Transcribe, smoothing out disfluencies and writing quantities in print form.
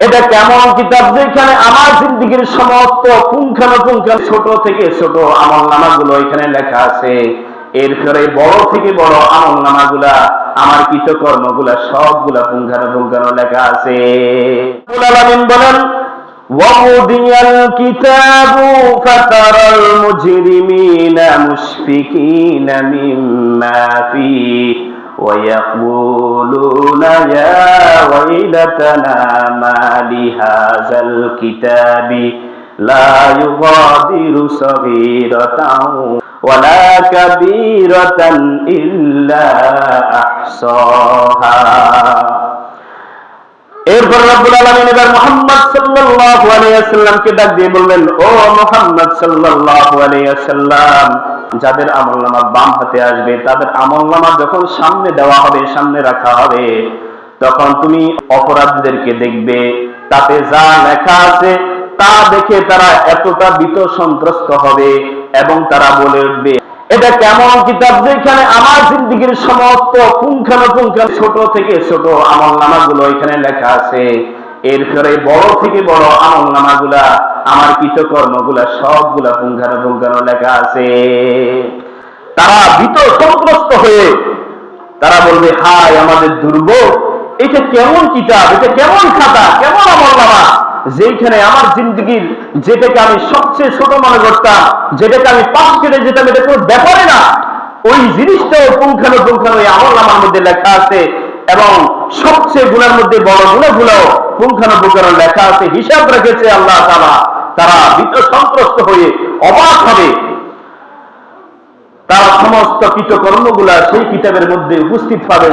এটা কেমন কিতাব যেখানে আমার জিন্দেগীর সমস্ত পুঙ্খানুপুঙ্খ ছোট থেকে ছোট আমলনামাগুলো এখানে লেখা আছে, এরপরে বড় থেকে বড় আমলনামাগুলা আমার কৃতকর্মগুলা সবগুলা পুঙ্খানুপুঙ্খ লেখা আছে। রব্বুল আলামিন বলেন ওয়াউদিয়াল কিতাবু ফাতারাল মুজরিমিনা মুশফিকিনা মিম্মা ফীহি ويقولون يا ويلتنا ما لهذا الكتاب لا يغادر صغيرة ولا كبيرة إلا أحصاها। এরপর রব্বুল আলামিন এবার মুহাম্মদ সাল্লাল্লাহু আলাইহি ওয়াসাল্লামকে ডাক দিয়ে বললেন, ও মুহাম্মদ সাল্লাল্লাহু আলাইহি ওয়াসাল্লাম, যাদের আমলনামা বাম হাতে আসবে তাদের আমলনামা যখন সামনে দেওয়া হবে, সামনে রাখা হবে, তখন তুমি অপরাধীদেরকে দেখবে, তাতে যা লেখা আছে তা দেখে তারা এতটা ভীত সন্ত্রস্ত হবে এবং তারা বলে উঠবে, এটা কেমন কিতাব যেখানে আমার জিন্দেগীর সমস্ত পুঙ্খানুপুঙ্খ ছোট থেকে ছোট আমলনামাগুলো এখানে লেখা আছে, এরপরে বড় থেকে বড় আমলনামাগুলা আমার কৃতকর্মগুলা সবগুলা পুঙ্খানুপুঙ্খ লেখা আছে। তারা ভীত সন্ত্রস্ত হয়ে তারা বলবে, হায় আমাদের দুর্ভোগ, এটা কেমন কিতাব, এটা কেমন খাতা, কেমন আমলনামা যেখানে আমার জিন্দেগীর যেটাকে আমি সবচেয়ে ছোট মনে করতাম, যেটাকে আমি পাশ কেটে যেতাম, এটা কোনো ব্যাপারে না, ওই জিনিসটাও পুঙ্খানুপুঙ্খ আমলনামার মধ্যে লেখা আছে এবং সবচেয়ে গুণার মধ্যে বড় গুণাগুলো পুঙ্খানুপুঙ্খ লেখা আছে, হিসাব রেখেছে আল্লাহ তাআলা। তারা ভীত সন্ত্রস্ত হয়ে অবাক হবে, তার সমস্ত কৃতকর্মগুলা সেই কিতাবের মধ্যে উপস্থিত পাবে।